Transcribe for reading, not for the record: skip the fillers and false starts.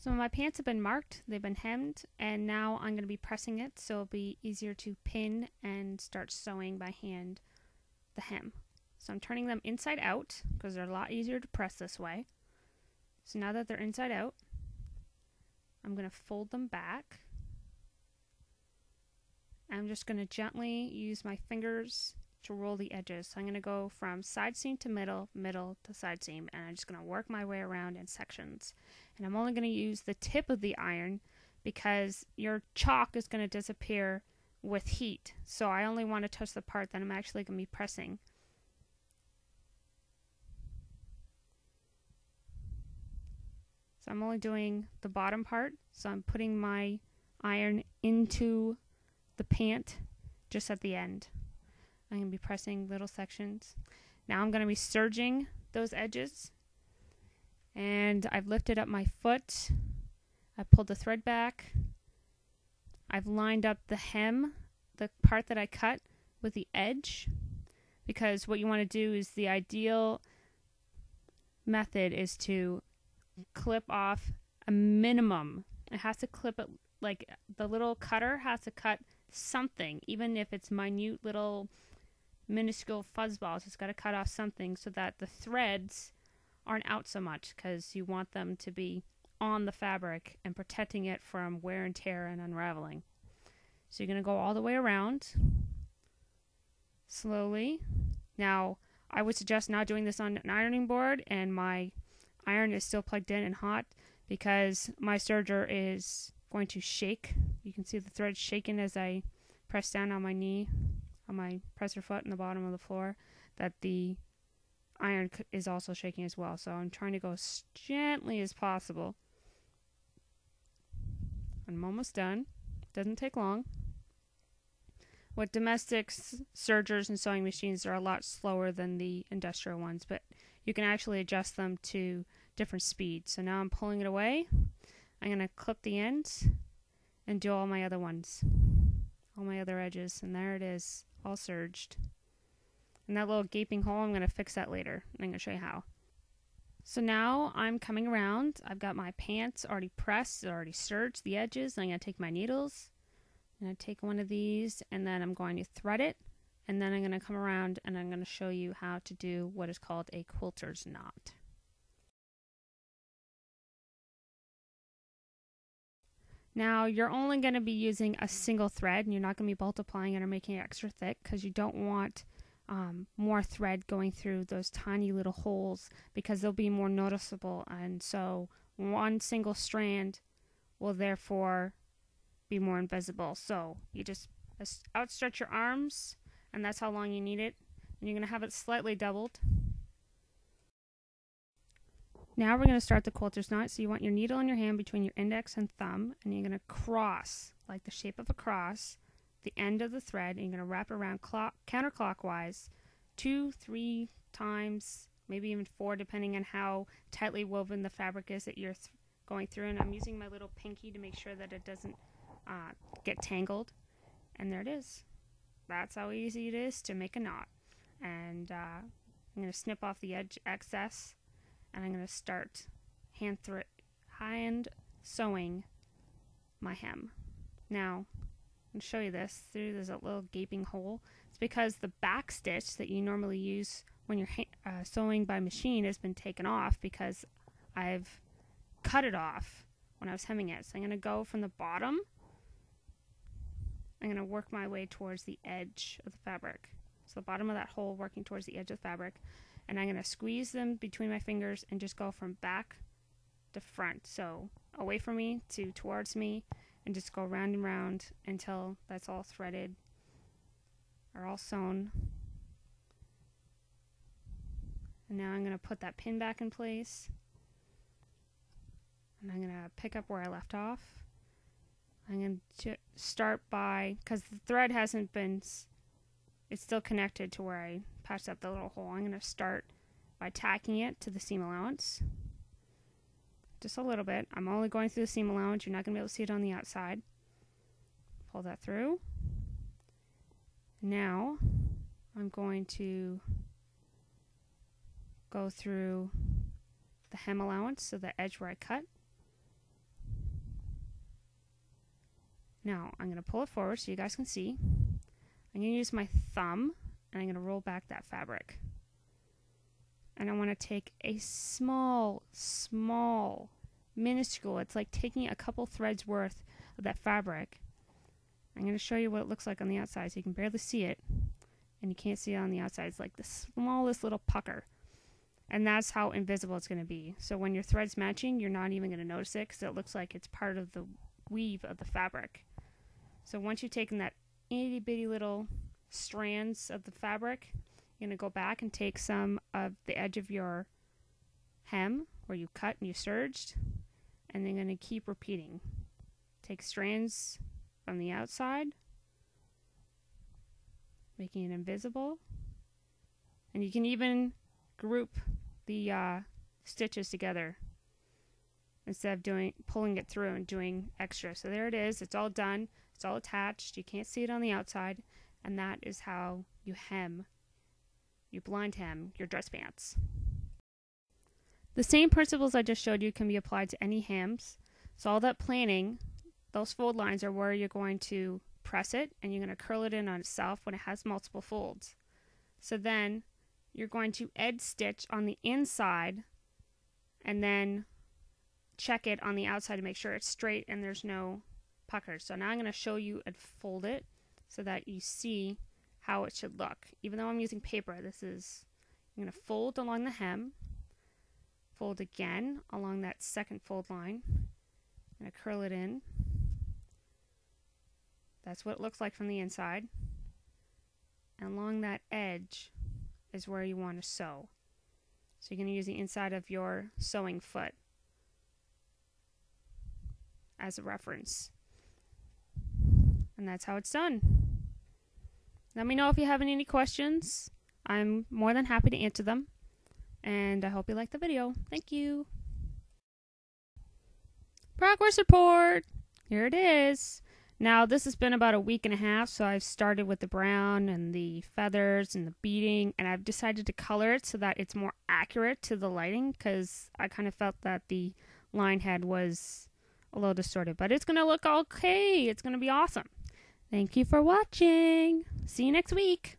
So my pants have been marked, they've been hemmed, and now I'm going to be pressing it so it'll be easier to pin and start sewing by hand the hem. So I'm turning them inside out because they're a lot easier to press this way. So now that they're inside out, I'm going to fold them back. I'm just going to gently use my fingers to roll the edges. So I'm going to go from side seam to middle, middle to side seam, and I'm just going to work my way around in sections. And I'm only going to use the tip of the iron because your chalk is going to disappear with heat. So I only want to touch the part that I'm actually going to be pressing. So I'm only doing the bottom part. So I'm putting my iron into the pant just at the end. I'm going to be pressing little sections. Now I'm going to be serging those edges. And I've lifted up my foot. I pulled the thread back. I've lined up the hem, the part that I cut, with the edge. Because what you want to do is the ideal method is to clip off a minimum. It has to clip it, like the little cutter has to cut something, even if it's minute little minuscule fuzzballs. It's got to cut off something so that the threads aren't out so much, because you want them to be on the fabric and protecting it from wear and tear and unraveling. So you're going to go all the way around slowly. Now I would suggest not doing this on an ironing board, and my iron is still plugged in and hot because my serger is going to shake. You can see the thread shaking as I press down on my knee, on my presser foot in the bottom of the floor, that the iron is also shaking as well. So I'm trying to go as gently as possible. I'm almost done. Doesn't take long. With domestic sergers and sewing machines, they're a lot slower than the industrial ones, but you can actually adjust them to different speeds. So now I'm pulling it away. I'm going to clip the ends and do all my other ones, all my other edges, and there it is, all serged. And that little gaping hole, I'm going to fix that later, and I'm going to show you how. So now I'm coming around. I've got my pants already pressed, already serged the edges, and I'm going to take my needles. I'm going to take one of these, and then I'm going to thread it, and then I'm going to come around and I'm going to show you how to do what is called a quilter's knot. Now you're only going to be using a single thread, and you're not going to be multiplying it or making it extra thick, because you don't want more thread going through those tiny little holes, because they'll be more noticeable, and so one single strand will therefore be more invisible. So you just outstretch your arms, and that's how long you need it, and you're going to have it slightly doubled. Now we're going to start the quilter's knot. So you want your needle in your hand between your index and thumb, and you're going to cross, like the shape of a cross, the end of the thread, and you're going to wrap it around counterclockwise 2-3 times, maybe even 4, depending on how tightly woven the fabric is that you're going through. And I'm using my little pinky to make sure that it doesn't get tangled. And there it is. That's how easy it is to make a knot. And I'm going to snip off the edge excess, and I'm going to start hand sewing my hem. Now, I'm going to show you this. There's a little gaping hole. It's because the back stitch that you normally use when you're sewing by machine has been taken off, because I've cut it off when I was hemming it. So I'm going to go from the bottom. I'm going to work my way towards the edge of the fabric. So the bottom of that hole working towards the edge of the fabric. And I'm going to squeeze them between my fingers and just go from back to front. So away from me to towards me, and just go round and round until that's all threaded or all sewn. And now I'm going to put that pin back in place. And I'm going to pick up where I left off. I'm going to start by, because the thread hasn't been, it's still connected to where I patched up the little hole. I'm going to start by tacking it to the seam allowance. Just a little bit. I'm only going through the seam allowance. You're not going to be able to see it on the outside. Pull that through. Now I'm going to go through the hem allowance, so the edge where I cut. Now I'm going to pull it forward so you guys can see. I'm going to use my thumb and I'm going to roll back that fabric. And I want to take a small, minuscule, it's like taking a couple threads worth of that fabric. I'm going to show you what it looks like on the outside so you can barely see it. And you can't see it on the outside. It's like the smallest little pucker. And that's how invisible it's going to be. So when your thread's matching, you're not even going to notice it because it looks like it's part of the weave of the fabric. So once you've taken that itty bitty little strands of the fabric, you're going to go back and take some of the edge of your hem where you cut and you serged, and then you're going to keep repeating. Take strands from the outside, making it invisible, and you can even group the stitches together instead of pulling it through and doing extra. So there it is, it's all done, it's all attached, you can't see it on the outside, and that is how you hem, you blind hem your dress pants. The same principles I just showed you can be applied to any hems. So all that planning, those fold lines are where you're going to press it and you're going to curl it in on itself when it has multiple folds. So then you're going to edge stitch on the inside and then check it on the outside to make sure it's straight and there's no puckers. So now I'm going to show you and fold it so that you see how it should look. Even though I'm using paper, I'm going to fold along the hem, fold again along that second fold line, I'm going to curl it in. That's what it looks like from the inside. And along that edge is where you want to sew. So you're going to use the inside of your sewing foot as a reference. And that's how it's done. Let me know if you have any questions. I'm more than happy to answer them. And I hope you liked the video. Thank you. Progress report. Here it is. Now this has been about a week and a half, so I've started with the brown and the feathers and the beading, and I've decided to color it so that it's more accurate to the lighting because I kind of felt that the line head was a little distorted, but it's going to look okay. It's going to be awesome. Thank you for watching. See you next week.